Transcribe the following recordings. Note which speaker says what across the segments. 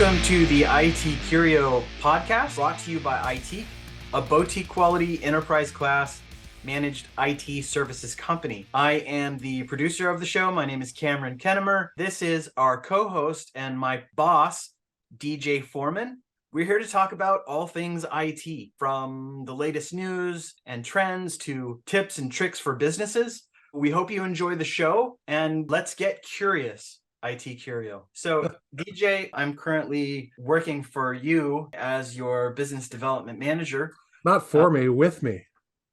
Speaker 1: Welcome to the ITcurio podcast, brought to you by ITque, a boutique quality enterprise class managed IT services company. I am the producer of the show. My name is Kameron and Kennemer. This is our co-host and my boss, DJ Forman. We're here to talk about all things IT, from the latest news and trends to tips and tricks for businesses. We hope you enjoy the show, and let's get curious. ITcurio. So DJ, I'm currently working for you as your business development manager.
Speaker 2: Not for me, with me.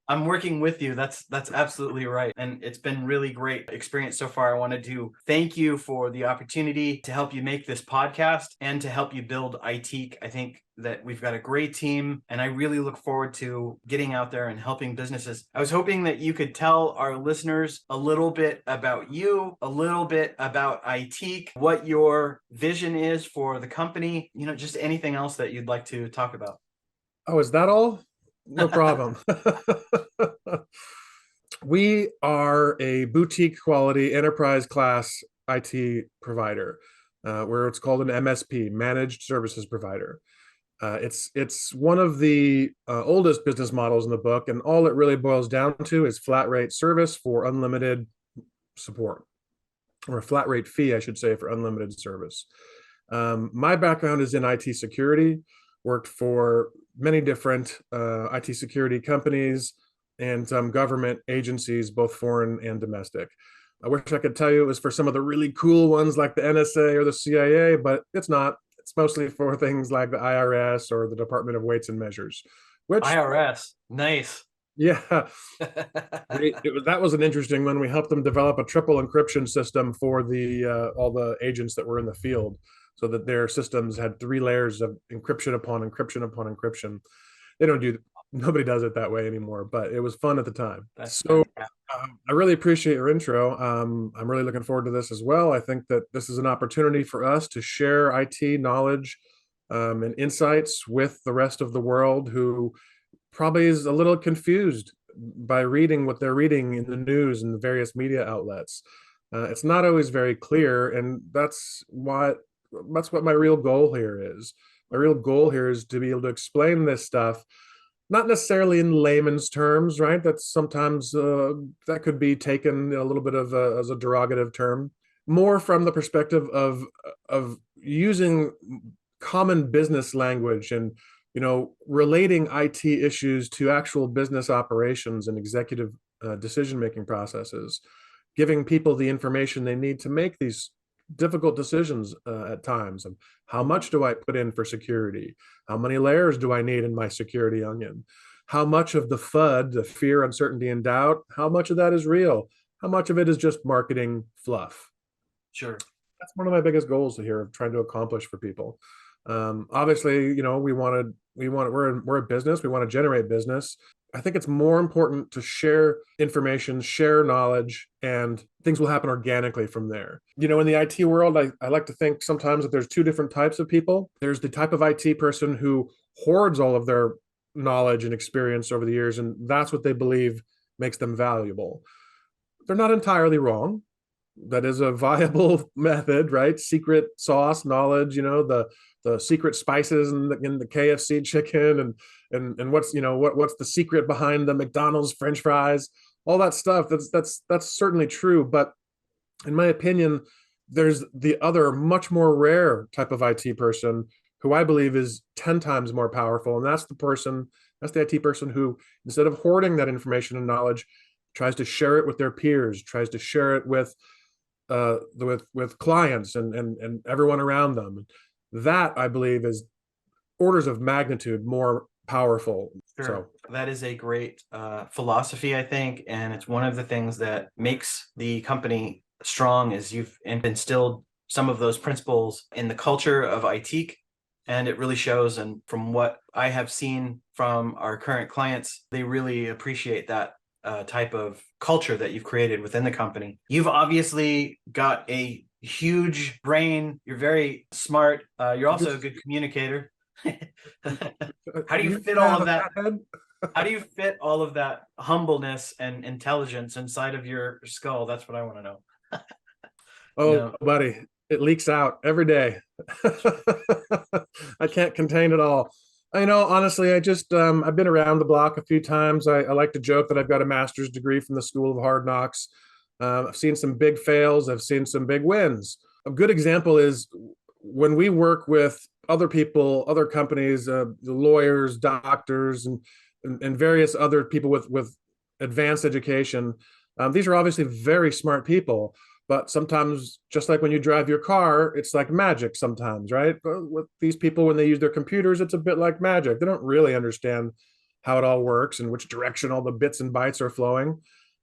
Speaker 1: I'm working with you. That's absolutely right. And it's been really great experience so far. I wanted to thank you for the opportunity to help you make this podcast and to help you build ITque. I think that we've got a great team, and I really look forward to getting out there and helping businesses. I was hoping that you could tell our listeners a little bit about you, a little bit about ITque, what your vision is for the company, just anything else that you'd like to talk about.
Speaker 2: Oh, is that all? No problem. We are a boutique quality enterprise class IT provider, where it's called an MSP, managed services provider. It's one of the oldest business models in the book, and all it really boils down to is flat rate service for unlimited support, or a flat rate fee, I should say, for unlimited service. My background is in IT security. Worked for many different IT security companies and some government agencies, both foreign and domestic. I wish I could tell you it was for some of the really cool ones like the NSA or the CIA, but it's not. It's mostly for things like the IRS or the Department of Weights and Measures. Which
Speaker 1: IRS, nice.
Speaker 2: Yeah, that was an interesting one. We helped them develop a triple encryption system for the all the agents that were in the field, so that their systems had 3 layers of encryption upon encryption upon encryption. Nobody does it that way anymore, but it was fun at the time. I really appreciate your intro. I'm really looking forward to this as well. I think that this is an opportunity for us to share IT knowledge and insights with the rest of the world, who probably is a little confused by reading what they're reading in the news and the various media outlets. It's not always very clear, and that's what my real goal here is. My real goal here is to be able to explain this stuff, not necessarily in layman's terms, right? That's sometimes that could be taken a little bit of as a derogative term, more from the perspective of using common business language and relating IT issues to actual business operations and executive decision-making processes, giving people the information they need to make these difficult decisions at times. And how much do I put in for security? How many layers do I need in my security onion? How much of the FUD, the fear, uncertainty, and doubt, how much of that is real? How much of it is just marketing fluff?
Speaker 1: Sure.
Speaker 2: That's one of my biggest goals here, of trying to accomplish for people. Obviously, we're a business. We want to generate business. I think it's more important to share information, share knowledge, and things will happen organically from there. In the IT world, I like to think sometimes that there's 2 different types of people. There's the type of IT person who hoards all of their knowledge and experience over the years, and that's what they believe makes them valuable. They're not entirely wrong. That is a viable method, right? Secret sauce knowledge, the secret spices in the KFC chicken, and what's the secret behind the McDonald's French fries, all that stuff. That's certainly true, but in my opinion, there's the other much more rare type of IT person who I believe is 10 times more powerful, and that's the IT person who, instead of hoarding that information and knowledge, tries to share it with their peers, tries to share it with clients and everyone around them. That, I believe, is orders of magnitude more powerful.
Speaker 1: Sure.
Speaker 2: So
Speaker 1: that is a great philosophy, I think, and it's one of the things that makes the company strong, is you've instilled some of those principles in the culture of ITque, and it really shows. And from what I have seen from our current clients, they really appreciate that type of culture that you've created within the company. You've obviously got a huge brain. You're very smart. You're also a good communicator. How do you fit all of that? How do you fit all of that humbleness and intelligence inside of your skull? That's what I want to know.
Speaker 2: Oh, buddy, It leaks out every day. I can't contain it all. Honestly, I've been around the block a few times. I like to joke that I've got a master's degree from the School of Hard Knocks. I've seen some big fails. I've seen some big wins. A good example is when we work with other people, other companies, lawyers, doctors, and various other people with advanced education. These are obviously very smart people, but sometimes, just like when you drive your car, it's like magic sometimes, right? But with these people, when they use their computers, it's a bit like magic. They don't really understand how it all works and which direction all the bits and bytes are flowing,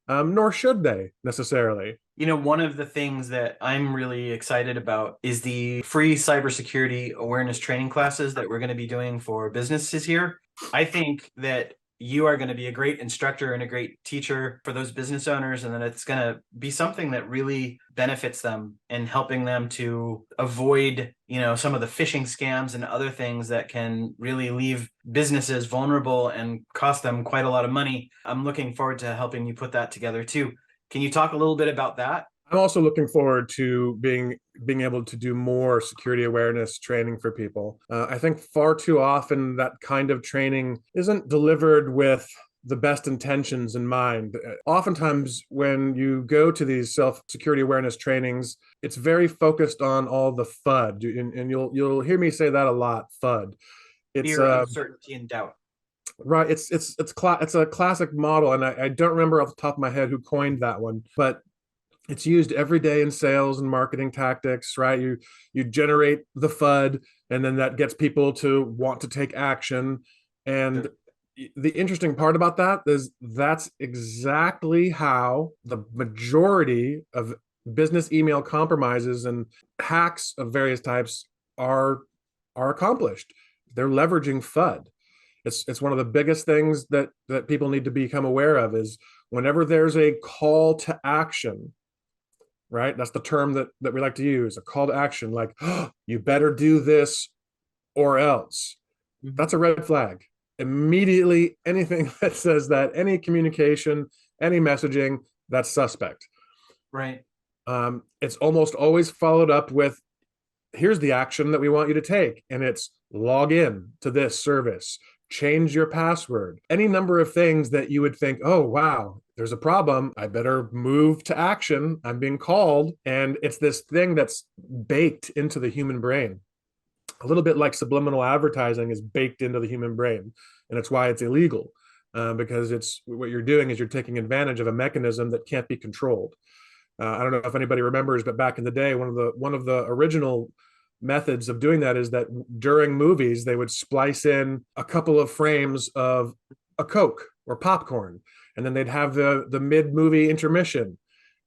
Speaker 2: nor should they necessarily.
Speaker 1: One of the things that I'm really excited about is the free cybersecurity awareness training classes that we're going to be doing for businesses here. I think that you are going to be a great instructor and a great teacher for those business owners, and that it's going to be something that really benefits them in helping them to avoid, some of the phishing scams and other things that can really leave businesses vulnerable and cost them quite a lot of money. I'm looking forward to helping you put that together too. Can you talk a little bit about that?
Speaker 2: I'm also looking forward to being able to do more security awareness training for people. I think far too often that kind of training isn't delivered with the best intentions in mind. Oftentimes, when you go to these self-security awareness trainings, it's very focused on all the FUD, and you'll hear me say that a lot. FUD. It's
Speaker 1: Fear, uncertainty, and doubt.
Speaker 2: right. It's a classic model, and I don't remember off the top of my head who coined that one, but it's used every day in sales and marketing tactics, right? You generate the FUD, and then that gets people to want to take action. And the interesting part about that is that's exactly how the majority of business email compromises and hacks of various types are accomplished. They're leveraging FUD. It's one of the biggest things that people need to become aware of is whenever there's a call to action, right? That's the term that we like to use, a call to action, like, oh, you better do this or else. That's a red flag. Immediately, anything that says that, any communication, any messaging, that's suspect.
Speaker 1: Right.
Speaker 2: It's almost always followed up with, here's the action that we want you to take. And it's log in to this service, change your password, any number of things that you would think, oh, wow, there's a problem. I better move to action. I'm being called. And it's this thing that's baked into the human brain. A little bit like subliminal advertising is baked into the human brain. And it's why it's illegal, because it's what you're doing is you're taking advantage of a mechanism that can't be controlled. I don't know if anybody remembers, but back in the day, one of the original methods of doing that is that during movies, they would splice in a couple of frames of a Coke or popcorn, and then they'd have the mid-movie intermission.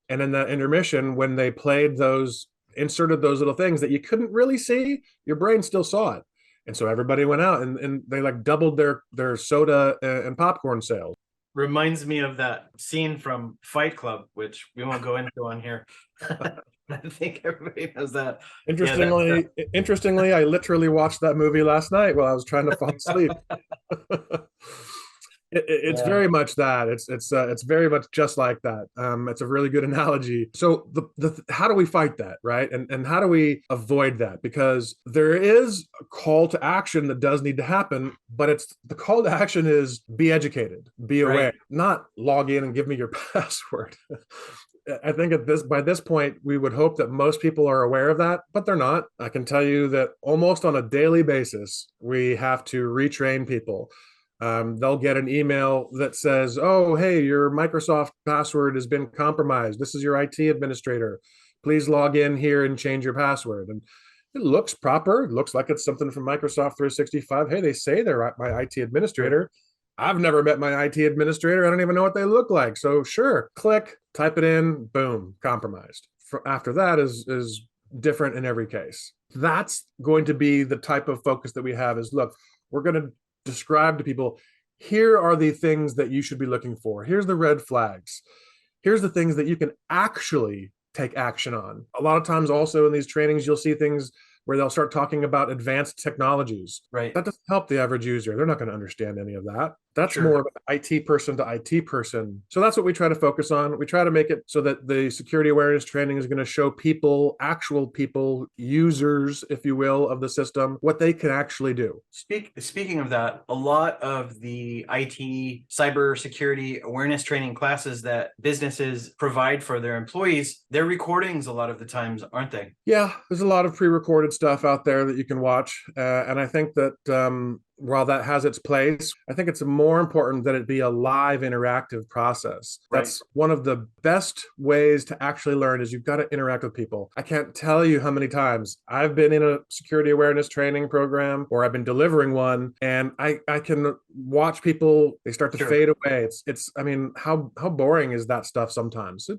Speaker 2: And in that intermission, when they played those, inserted those little things that you couldn't really see, your brain still saw it. And so everybody went out and they like doubled their soda and popcorn sales.
Speaker 1: Reminds me of that scene from Fight Club, which we won't go into on here. I think everybody knows that.
Speaker 2: Interestingly, I literally watched that movie last night while I was trying to fall asleep. It's very much that. It's very much just like that. It's a really good analogy. So the how do we fight that, right? And how do we avoid that? Because there is a call to action that does need to happen, but it's the call to action is be educated, be aware, right. Not log in and give me your password. I think by this point, we would hope that most people are aware of that, but they're not. I can tell you that almost on a daily basis, we have to retrain people. They'll get an email that says, oh, hey, your Microsoft password has been compromised. This is your IT administrator. Please log in here and change your password. And it looks proper. It looks like it's something from Microsoft 365. Hey, they say they're my IT administrator. I've never met my IT administrator. I don't even know what they look like. So sure, click, type it in, boom, compromised. After that is different in every case. That's going to be the type of focus that we have is, look, we're going to describe to people, here are the things that you should be looking for. Here's the red flags. Here's the things that you can actually take action on. A lot of times also in these trainings, you'll see things where they'll start talking about advanced technologies.
Speaker 1: Right.
Speaker 2: That doesn't help the average user. They're not going to understand any of that. That's
Speaker 1: Sure.
Speaker 2: more of an IT person to IT person. So that's what we try to focus on. We try to make it so that the security awareness training is going to show people, actual people, users, if you will, of the system, what they can actually do.
Speaker 1: Speaking of that, a lot of the IT cybersecurity awareness training classes that businesses provide for their employees, they're recordings a lot of the times, aren't they?
Speaker 2: Yeah, there's a lot of pre-recorded stuff out there that you can watch, and I think that while that has its place, I think it's more important that it be a live, interactive process.
Speaker 1: Right.
Speaker 2: That's one of the best ways to actually learn is you've got to interact with people. I can't tell you how many times I've been in a security awareness training program or I've been delivering one, and I can watch people, they start to
Speaker 1: Sure.
Speaker 2: fade away. It's I mean, how boring is that stuff sometimes?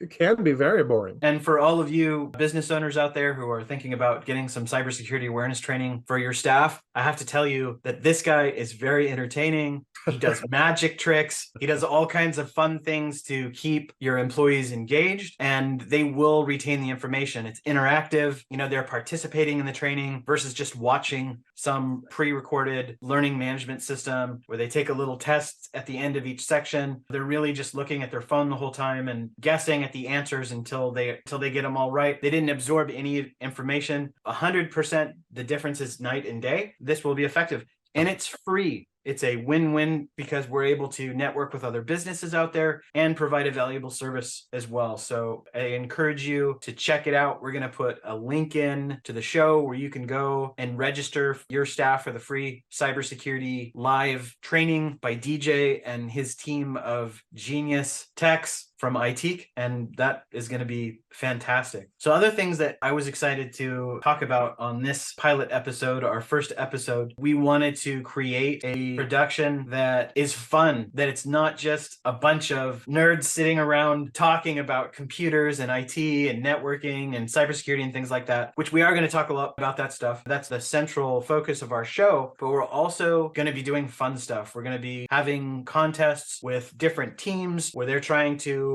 Speaker 2: It can be very boring.
Speaker 1: And for all of you business owners out there who are thinking about getting some cybersecurity awareness training for your staff, I have to tell you that this guy is very entertaining. He does magic tricks. He does all kinds of fun things to keep your employees engaged, and they will retain the information. It's interactive. They're participating in the training versus just watching some pre-recorded learning management system where they take a little test at the end of each section. They're really just looking at their phone the whole time and guessing at the answers until they get them all right. They didn't absorb any information. 100%, the difference is night and day. This will be effective, and it's free. It's a win-win because we're able to network with other businesses out there and provide a valuable service as well. So I encourage you to check it out. We're going to put a link in to the show where you can go and register your staff for the free cybersecurity live training by DJ and his team of genius techs from ITque, and that is going to be fantastic. So other things that I was excited to talk about on this pilot episode, our first episode, we wanted to create a production that is fun, that it's not just a bunch of nerds sitting around talking about computers and IT and networking and cybersecurity and things like that, which we are going to talk a lot about that stuff. That's the central focus of our show, but we're also going to be doing fun stuff. We're going to be having contests with different teams where they're trying to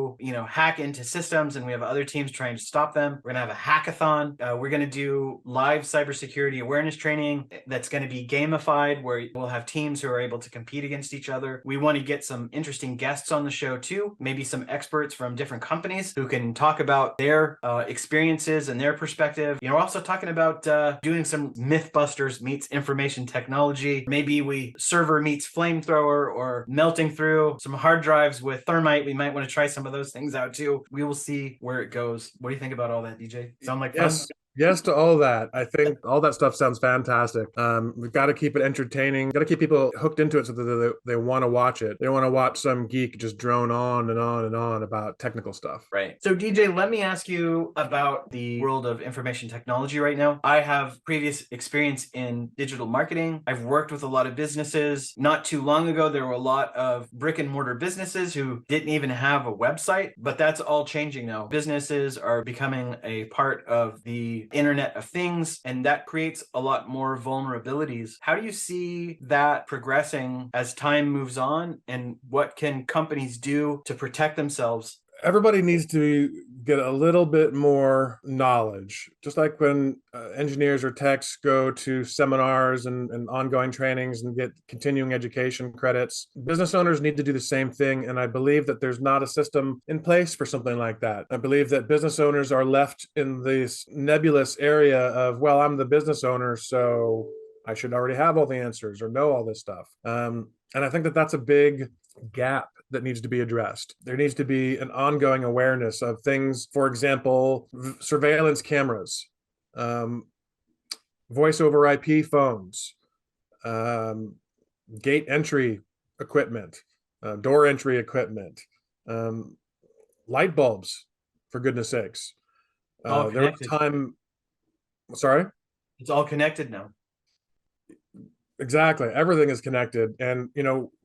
Speaker 1: hack into systems, and we have other teams trying to stop them. We're going to have a hackathon. We're going to do live cybersecurity awareness training that's going to be gamified, where we'll have teams who are able to compete against each other. We want to get some interesting guests on the show too, maybe some experts from different companies who can talk about their experiences and their perspective. We're also talking about doing some Mythbusters meets information technology. Maybe server meets flamethrower, or melting through some hard drives with thermite. We might want to try some of those things out too. We will see where it goes. What do you think about all that, DJ? Sound like fun?
Speaker 2: Yes to all that. I think all that stuff sounds fantastic. We've got to keep it entertaining. Got to keep people hooked into it so that they want to watch it. They want to watch some geek just drone on and on and on about technical stuff.
Speaker 1: Right. So DJ, let me ask you about the world of information technology right now. I have previous experience in digital marketing. I've worked with a lot of businesses. Not too long ago, there were a lot of brick and mortar businesses who didn't even have a website, but that's all changing now. Businesses are becoming a part of the Internet of Things, and that creates a lot more vulnerabilities. How do you see that progressing as time moves on, and what can companies do to protect themselves?
Speaker 2: Everybody needs to get a little bit more knowledge. Just like when engineers or techs go to seminars and ongoing trainings and get continuing education credits, business owners need to do the same thing. And I believe that there's not a system in place for something like that. I believe that business owners are left in this nebulous area of, well, I'm the business owner, so I should already have all the answers or know all this stuff. And I think that that's a big gap that needs to be addressed. There needs to be an ongoing awareness of things, for example, surveillance cameras, voice over IP phones, gate entry equipment, door entry equipment, light bulbs, for goodness sakes.
Speaker 1: All
Speaker 2: There was
Speaker 1: connected.
Speaker 2: a time, sorry?
Speaker 1: It's all connected now.
Speaker 2: Exactly. Everything is connected. And,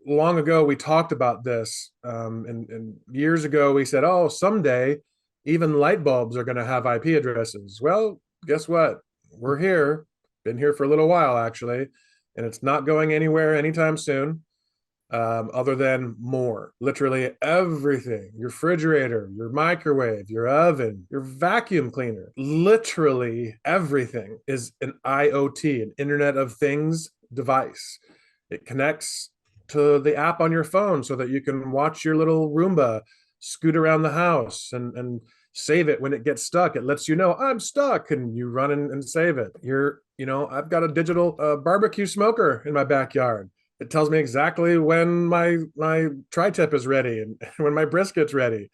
Speaker 2: long ago, we talked about this. And years ago, we said, oh, someday even light bulbs are going to have IP addresses. Well, guess what? We're here, been here for a little while, actually, and it's not going anywhere anytime soon, other than more. Literally everything, your refrigerator, your microwave, your oven, your vacuum cleaner, literally everything is an IoT, an Internet of Things device. It connects to the app on your phone so that you can watch your little Roomba scoot around the house and save it when it gets stuck. It lets you know I'm stuck, and you run in and save it. I've got a digital barbecue smoker in my backyard. It tells me exactly when my tri-tip is ready and when my brisket's ready.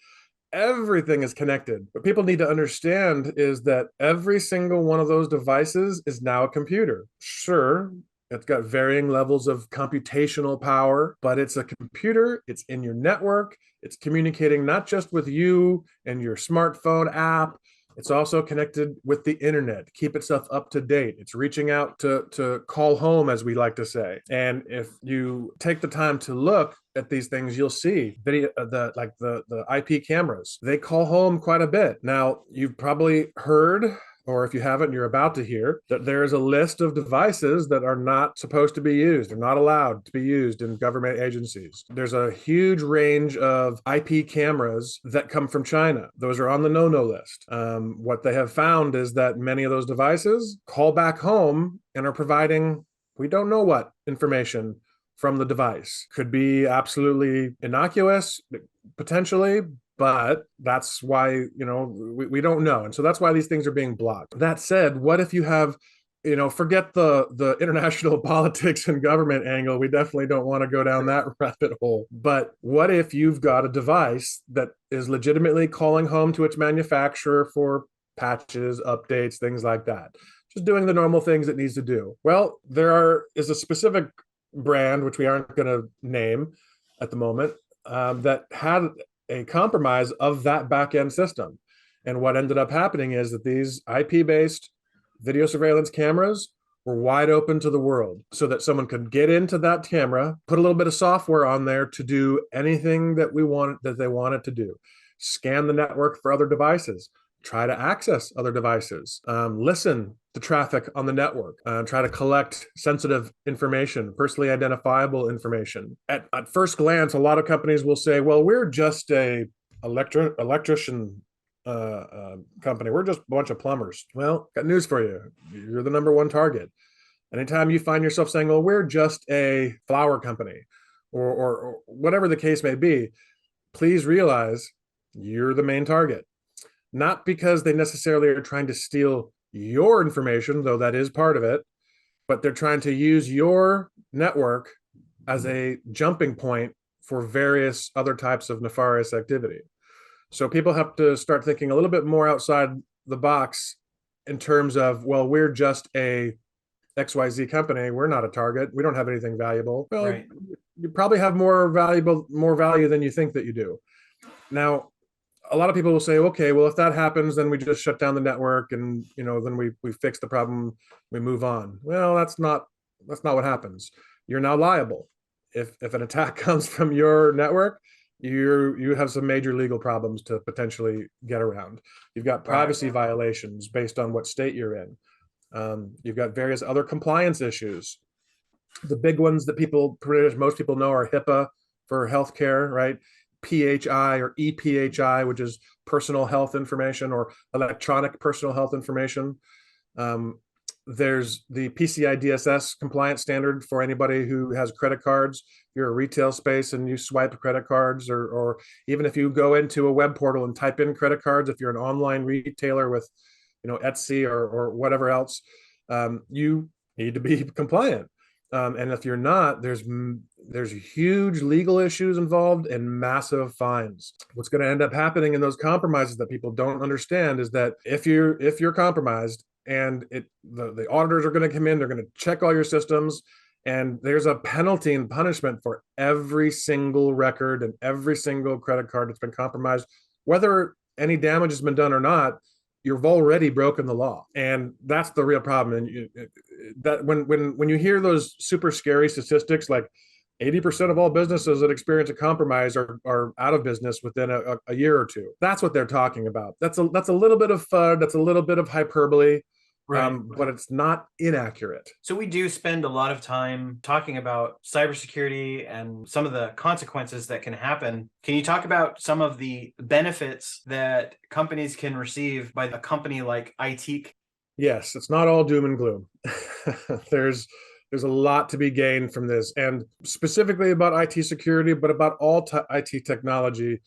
Speaker 2: Everything is connected. What people need to understand is that every single one of those devices is now a computer. Sure, it's got varying levels of computational power, but it's a computer. It's in your network. It's communicating not just with you and your smartphone app. It's also connected with the internet, keep itself up to date. It's reaching out to call home, as we like to say. And if you take the time to look at these things, you'll see the IP cameras. They call home quite a bit. Now, you've probably heard, or if you haven't, you're about to hear, that there is a list of devices that are not supposed to be used. They're not allowed to be used in government agencies. There's a huge range of IP cameras that come from China. Those are on the no-no list. What they have found is that many of those devices call back home and are providing, we don't know what information from the device. Could be absolutely innocuous, potentially, but that's why, we don't know. And so that's why these things are being blocked. That said, what if you have, forget the international politics and government angle. We definitely don't want to go down that rabbit hole. But what if you've got a device that is legitimately calling home to its manufacturer for patches, updates, things like that? Just doing the normal things it needs to do. Well, is a specific brand, which we aren't going to name at the moment, that had a compromise of that back-end system. And what ended up happening is that these IP-based video surveillance cameras were wide open to the world, so that someone could get into that camera, put a little bit of software on there to do anything that they wanted to do. Scan the network for other devices, try to access other devices, listen to traffic on the network, try to collect sensitive information, personally identifiable information. At first glance, a lot of companies will say, well, we're just a electrician company. We're just a bunch of plumbers. Well, got news for you. You're the number one target. Anytime you find yourself saying, well, we're just a flower company, or whatever the case may be, please realize you're the main target. Not because they necessarily are trying to steal your information, though that is part of it, but they're trying to use your network as a jumping point for various other types of nefarious activity. So people have to start thinking a little bit more outside the box in terms of, well, we're just a XYZ company. We're not a target. We don't have anything valuable. Well, right. You probably have more value than you think that you do. Now, a lot of people will say, okay, well, if that happens, then we just shut down the network and, then we fix the problem, we move on. Well, that's not what happens. You're now liable. If an attack comes from your network, you have some major legal problems to potentially get around. You've got privacy violations based on what state you're in. You've got various other compliance issues. The big ones that most people know are HIPAA for healthcare, right? PHI or EPHI, which is personal health information or electronic personal health information. There's the PCI DSS compliance standard for anybody who has credit cards. You're a retail space and you swipe credit cards, or even if you go into a web portal and type in credit cards, if you're an online retailer with, Etsy or whatever else, you need to be compliant. And if you're not, there's huge legal issues involved and massive fines. What's going to end up happening in those compromises that people don't understand is that if you're compromised and the auditors are going to come in, they're going to check all your systems, and there's a penalty and punishment for every single record and every single credit card that's been compromised, whether any damage has been done or not. You've already broken the law, and that's the real problem. And that when you hear those super scary statistics, like 80% of all businesses that experience a compromise are out of business within a year or two. That's what they're talking about. That's a little bit of FUD. That's a little bit of hyperbole. Right. But it's not inaccurate.
Speaker 1: So we do spend a lot of time talking about cybersecurity and some of the consequences that can happen. Can you talk about some of the benefits that companies can receive by a company like ITque?
Speaker 2: Yes, it's not all doom and gloom. There's there's a lot to be gained from this, and specifically about IT security, but about all IT technology.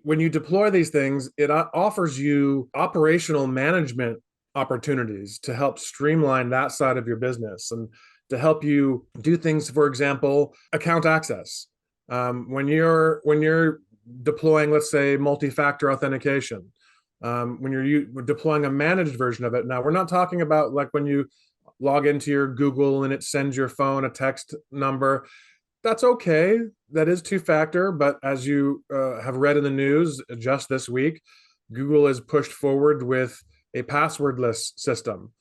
Speaker 2: When you deploy these things, it offers you operational management opportunities to help streamline that side of your business and to help you do things. For example, account access. When you're deploying, let's say, multi-factor authentication, when you're deploying a managed version of it. Now, we're not talking about like when you log into your Google and it sends your phone a text number. That's okay. That is two-factor, but as you have read in the news just this week, Google has pushed forward with a passwordless system.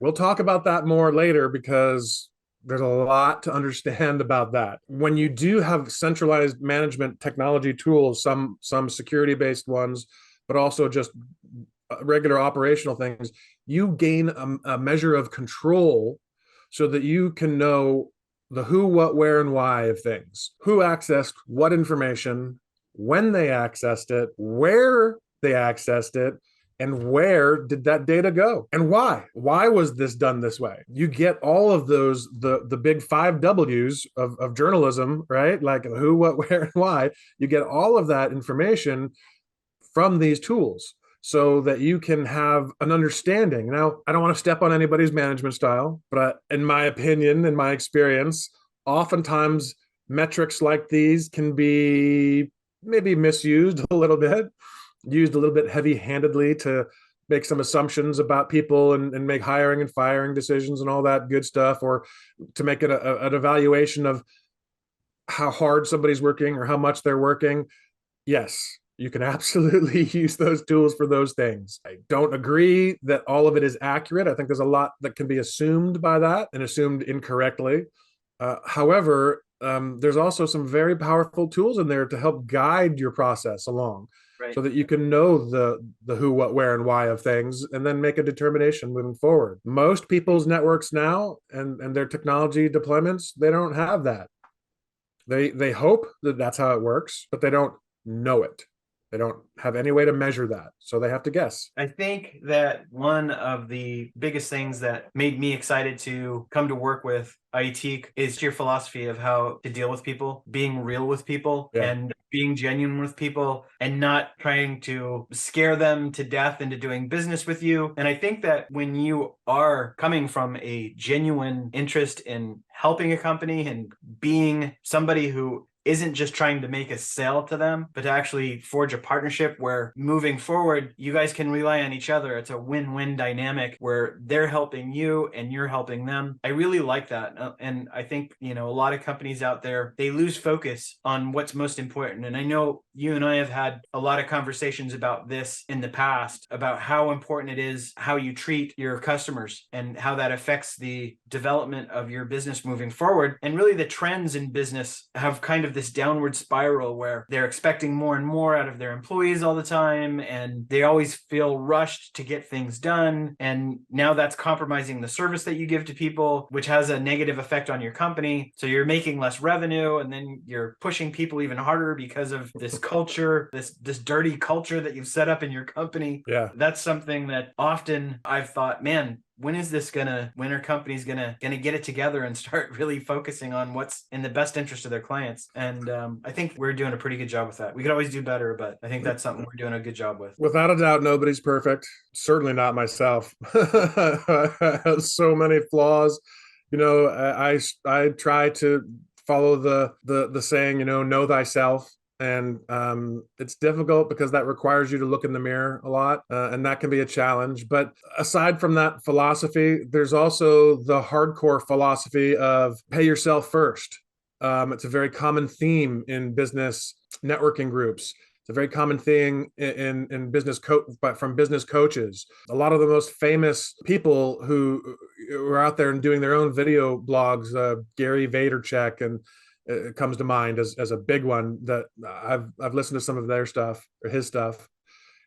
Speaker 2: We'll talk about that more later because there's a lot to understand about that. When you do have centralized management technology tools, some security-based ones, but also just regular operational things, you gain a measure of control so that you can know the who, what, where, and why of things. Who accessed what information, when they accessed it, where they accessed it, and where did that data go, and why? Why was this done this way? You get all of those, the big 5 W's of journalism, right? Like who, what, where, and why. You get all of that information from these tools so that you can have an understanding. Now, I don't want to step on anybody's management style, but in my opinion, in my experience, oftentimes metrics like these can be maybe misused a little bit, used a little bit heavy-handedly to make some assumptions about people and make hiring and firing decisions and all that good stuff, or to make an evaluation of how hard somebody's working or how much they're working. Yes, you can absolutely use those tools for those things. I don't agree that all of it is accurate. I think there's a lot that can be assumed by that and assumed incorrectly. However, there's also some very powerful tools in there to help guide your process along, right, so that you can know the who, what, where, and why of things, and then make a determination moving forward. Most people's networks now and their technology deployments, they don't have that. They hope that that's how it works, but they don't know it. They don't have any way to measure that, so they have to guess.
Speaker 1: I think that one of the biggest things that made me excited to come to work with ITque is your philosophy of how to deal with people, being real with people, yeah, and being genuine with people, and not trying to scare them to death into doing business with you. And I think that when you are coming from a genuine interest in helping a company and being somebody who isn't just trying to make a sale to them, but to actually forge a partnership where moving forward, you guys can rely on each other. It's a win-win dynamic where they're helping you and you're helping them. I really like that. And I think, a lot of companies out there, they lose focus on what's most important. And I know you and I have had a lot of conversations about this in the past, about how important it is, how you treat your customers and how that affects the development of your business moving forward. And really the trends in business have kind of this downward spiral where they're expecting more and more out of their employees all the time, and they always feel rushed to get things done. And now that's compromising the service that you give to people, which has a negative effect on your company. So you're making less revenue, and then you're pushing people even harder because of this culture, this dirty culture that you've set up in your company.
Speaker 2: Yeah.
Speaker 1: That's something that often I've thought, man, when are companies gonna get it together and start really focusing on what's in the best interest of their clients? And I think we're doing a pretty good job with that. We could always do better, but I think that's something we're doing a good job with.
Speaker 2: Without a doubt, nobody's perfect. Certainly not myself. I have so many flaws. I try to follow the saying, know thyself. And it's difficult because that requires you to look in the mirror a lot, and that can be a challenge. But aside from that philosophy, there's also the hardcore philosophy of pay yourself first. It's a very common theme in business networking groups. It's a very common thing in business but from business coaches. A lot of the most famous people who are out there and doing their own video blogs, Gary Vaynerchuk, and it comes to mind as a big one that I've listened to some of their stuff or his stuff.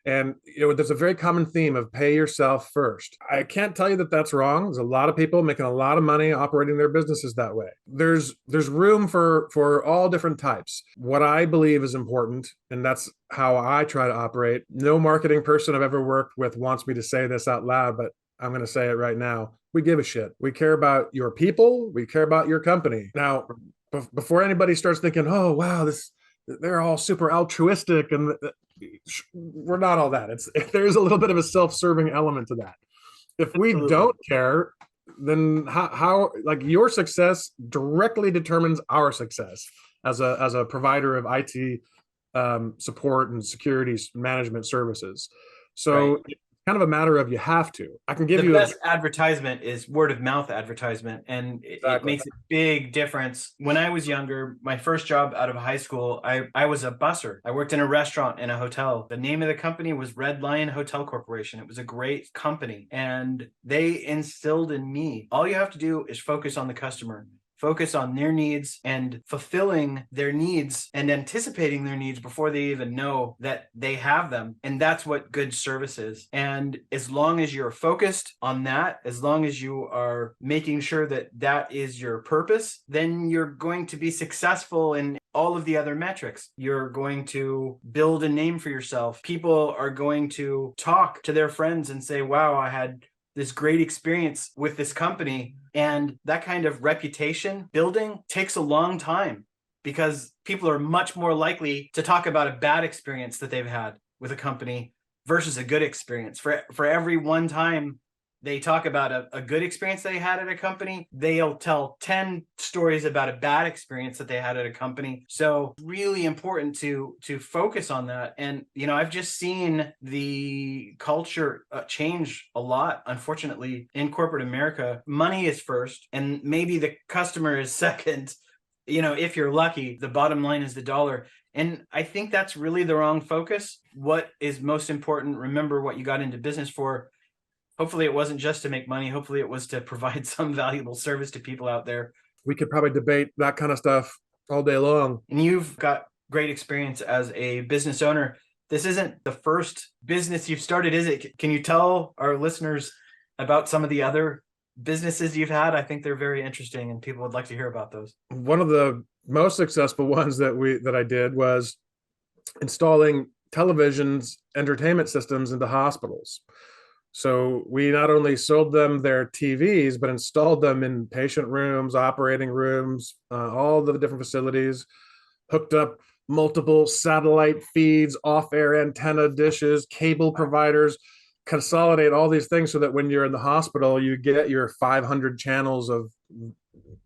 Speaker 2: And, there's a very common theme of pay yourself first. I can't tell you that that's wrong. There's a lot of people making a lot of money operating their businesses that way. There's room for all different types. What I believe is important, and that's how I try to operate. No marketing person I've ever worked with wants me to say this out loud, but I'm going to say it right now. We give a shit. We care about your people. We care about your company. Now, before anybody starts thinking, oh, wow, they're all super altruistic, and we're not all that. There's a little bit of a self-serving element to that. If we
Speaker 1: Absolutely.
Speaker 2: don't care, then how like your success directly determines our success as a provider of IT support and security management services. So
Speaker 1: Right.
Speaker 2: it's kind of a matter of you have to. I can give
Speaker 1: The
Speaker 2: you
Speaker 1: best advertisement is word of mouth advertisement, and it
Speaker 2: exactly.
Speaker 1: makes a big difference. When I was younger, my first job out of high school, I was a busser. I worked in a restaurant and a hotel. The name of the company was Red Lion Hotel Corporation. It was a great company, and they instilled in me, all you have to do is focus on the customer. Focus on their needs and fulfilling their needs and anticipating their needs before they even know that they have them. And that's what good service is. And as long as you're focused on that, as long as you are making sure that that is your purpose, then you're going to be successful in all of the other metrics. You're going to build a name for yourself. People are going to talk to their friends and say, wow, I had this great experience with this company. And that kind of reputation building takes a long time because people are much more likely to talk about a bad experience that they've had with a company versus a good experience. For every one time they talk about a good experience they had at a company, they'll tell 10 stories about a bad experience that they had at a company. So really important to focus on that. And, I've just seen the culture change a lot, unfortunately, in corporate America. Money is first, and maybe the customer is second. If you're lucky, the bottom line is the dollar. And I think that's really the wrong focus. What is most important, remember what you got into business for. Hopefully it wasn't just to make money. Hopefully it was to provide some valuable service to people out there.
Speaker 2: We could probably debate that kind of stuff all day long.
Speaker 1: And you've got great experience as a business owner. This isn't the first business you've started, is it? Can you tell our listeners about some of the other businesses you've had? I think they're very interesting and people would like to hear about those.
Speaker 2: One of the most successful ones that I did was installing televisions, entertainment systems into hospitals. So we not only sold them their TVs, but installed them in patient rooms, operating rooms, all the different facilities, hooked up multiple satellite feeds, off-air antenna dishes, cable providers, consolidate all these things so that when you're in the hospital, you get your 500 channels of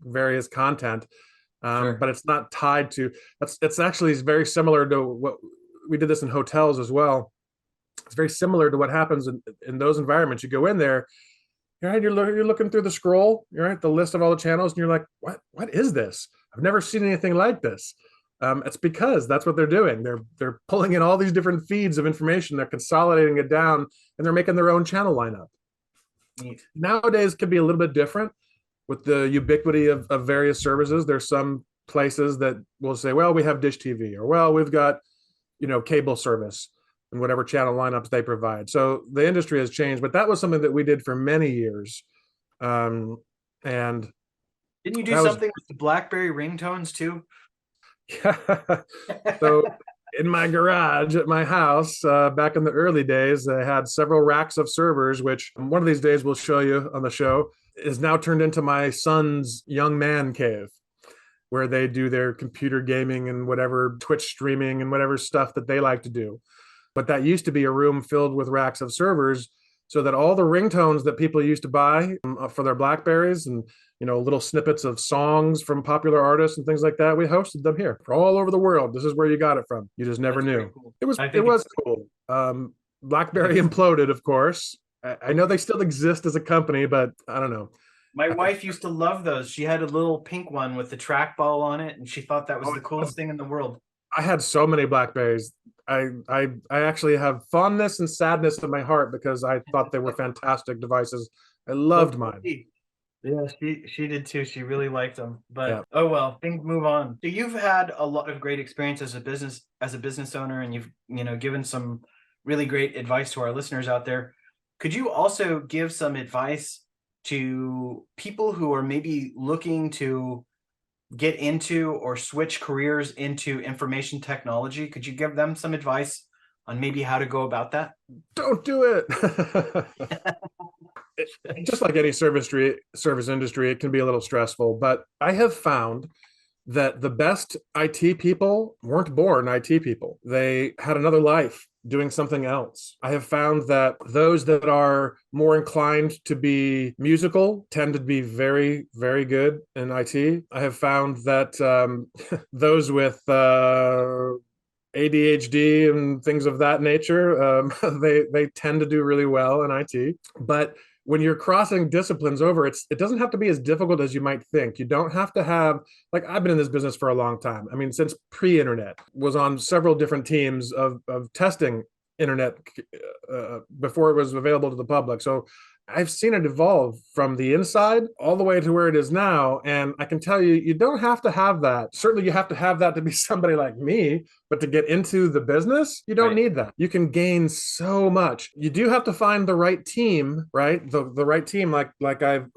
Speaker 2: various content.
Speaker 1: Sure.
Speaker 2: But it's not tied to, it's actually very similar to what we did this in hotels as well. It's very similar to what happens in those environments. You go in there, you're looking through the scroll, you're right, the list of all the channels, and you're like, what is this? I've never seen anything like this. It's because that's what they're doing. They're pulling in all these different feeds of information, they're consolidating it down, and they're making their own channel lineup.
Speaker 1: Neat.
Speaker 2: Nowadays can be a little bit different with the ubiquity of various services. There's some places that will say, well, we have Dish TV, or well, we've got cable service and whatever channel lineups they provide. So the industry has changed, but that was something that we did for many years. And
Speaker 1: didn't you do something with the BlackBerry ringtones too?
Speaker 2: Yeah. So in my garage at my house, back in the early days, I had several racks of servers, which one of these days we'll show you on the show, is now turned into my son's young man cave, where they do their computer gaming and whatever Twitch streaming and whatever stuff that they like to do. But that used to be a room filled with racks of servers so that all the ringtones that people used to buy for their Blackberries and little snippets of songs from popular artists and things like that, we hosted them here for all over the world. This is where you got it from. You just never knew. Cool. It was cool. BlackBerry imploded, of course. I know they still exist as a company, but I don't know.
Speaker 1: My wife used to love those. She had a little pink one with the trackball on it, and she thought that was the coolest thing in the world.
Speaker 2: I had so many Blackberries. I actually have fondness and sadness in my heart because I thought they were fantastic devices. I loved mine.
Speaker 1: Yeah, she did too. She really liked them. But yeah. Oh well, things move on. So you've had a lot of great experience as a business owner, and you've given some really great advice to our listeners out there. Could you also give some advice to people who are maybe looking to get into or switch careers into information technology? Could you give them some advice on maybe how to go about that?
Speaker 2: Don't do it. just like any service industry, it can be a little stressful. But I have found that the best IT people weren't born IT people. They had another life doing something else. I have found that those that are more inclined to be musical tend to be very, very good in IT. I have found that those with ADHD and things of that nature, they tend to do really well in IT. But when you're crossing disciplines over, it doesn't have to be as difficult as you might think. You don't have to have, like, I've been in this business for a long time. I mean, since pre-internet, was on several different teams of testing internet before it was available to the public. So I've seen it evolve from the inside all the way to where it is now. And I can tell you, you don't have to have that. Certainly you have to have that to be somebody like me, but to get into the business, you don't need that. You can gain so much. You do have to find the right team, right? The right team, like I've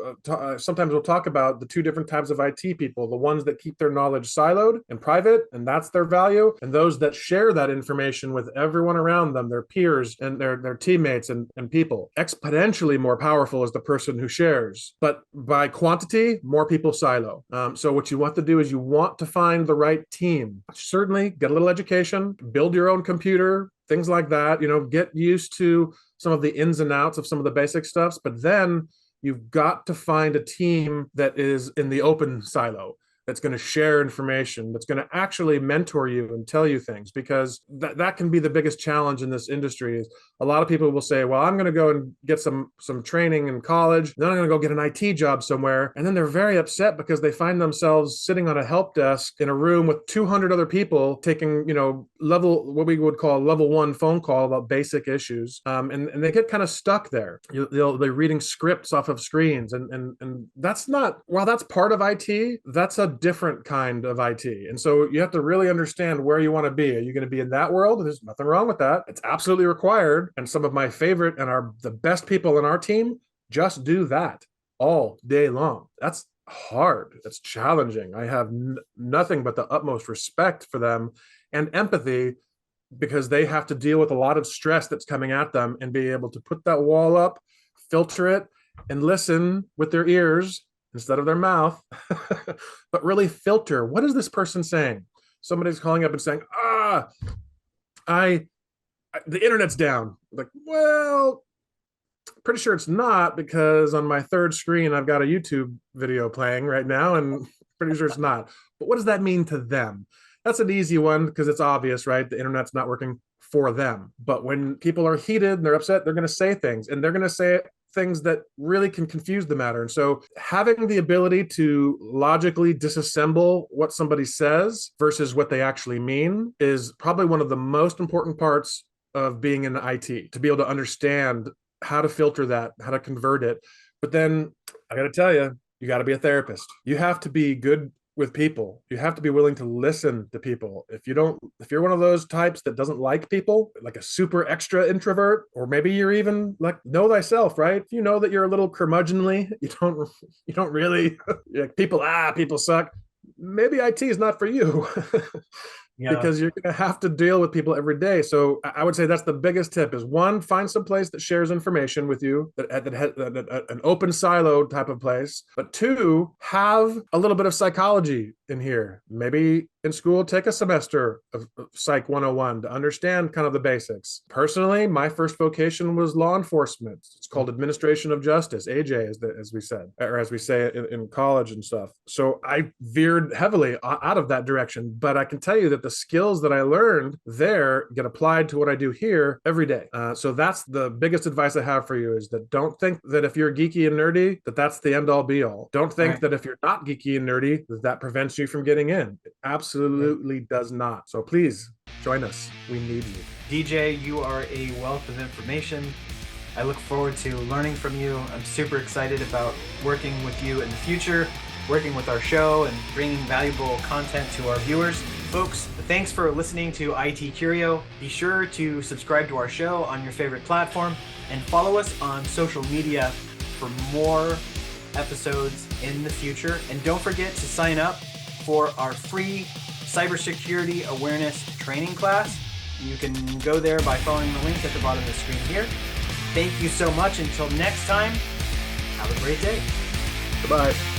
Speaker 2: sometimes we'll talk about the two different types of IT people, the ones that keep their knowledge siloed and private, and that's their value, and those that share that information with everyone around them, their peers and their teammates and people. Exponentially more powerful is the person who shares, but by quantity, more people silo. So what you want to do is you want to find the right team. Certainly get a little education, build your own computer, things like that, get used to some of the ins and outs of some of the basic stuffs, but then you've got to find a team that is in the open silo, that's going to share information, that's going to actually mentor you and tell you things, because that can be the biggest challenge in this industry. Is a lot of people will say, well, I'm going to go and get some training in college, then I'm going to go get an IT job somewhere, and then they're very upset because they find themselves sitting on a help desk in a room with 200 other people taking, what we would call level 1 phone call about basic issues, and they get kind of stuck there. They're reading scripts off of screens, and that's not, while that's part of IT, that's a different kind of IT. And so you have to really understand where you want to be. Are you going to be in that world? There's nothing wrong with that. It's absolutely required. And some of my favorite and the best people in our team just do that all day long. That's hard. That's challenging. I have nothing but the utmost respect for them and empathy, because they have to deal with a lot of stress that's coming at them and be able to put that wall up, filter it, and listen with their ears instead of their mouth, but really filter. What is this person saying? Somebody's calling up and saying, the internet's down. Like, well, pretty sure it's not, because on my third screen, I've got a YouTube video playing right now, and pretty sure it's not. But what does that mean to them? That's an easy one, because it's obvious, right? The internet's not working for them. But when people are heated and they're upset, they're going to say things, and they're going to say things that really can confuse the matter. And so having the ability to logically disassemble what somebody says versus what they actually mean is probably one of the most important parts of being in IT, to be able to understand how to filter that, how to convert it. But then I got to tell you, you got to be a therapist. You have to be good with people. You have to be willing to listen to people. If you're one of those types that doesn't like people, like a super extra introvert, or maybe you're even like, know thyself, right? If you know that you're a little curmudgeonly, you don't really people suck. Maybe IT is not for you. Because you're going to have to deal with people every day. So I would say that's the biggest tip is, one, find some place that shares information with you, that an open silo type of place. But two, have a little bit of psychology in here. Maybe in school, take a semester of Psych 101 to understand kind of the basics. Personally, my first vocation was law enforcement. It's called administration of justice, AJ, as we said, or as we say it in college and stuff. So I veered heavily out of that direction, but I can tell you that the skills that I learned there get applied to what I do here every day. So that's the biggest advice I have for you, is that don't think that if you're geeky and nerdy, that's the end all be all. Don't think that if you're not geeky and nerdy, that prevents you from getting in. It absolutely does not. So please join us. We need you.
Speaker 1: DJ, you are a wealth of information. I look forward to learning from you. I'm super excited about working with you in the future, working with our show, and bringing valuable content to our viewers. Folks, thanks for listening to ITcurio. Be sure to subscribe to our show on your favorite platform and follow us on social media for more episodes in the future. And don't forget to sign up for our free cybersecurity awareness training class. You can go there by following the link at the bottom of the screen here. Thank you so much. Until next time, Have a great day.
Speaker 2: Goodbye.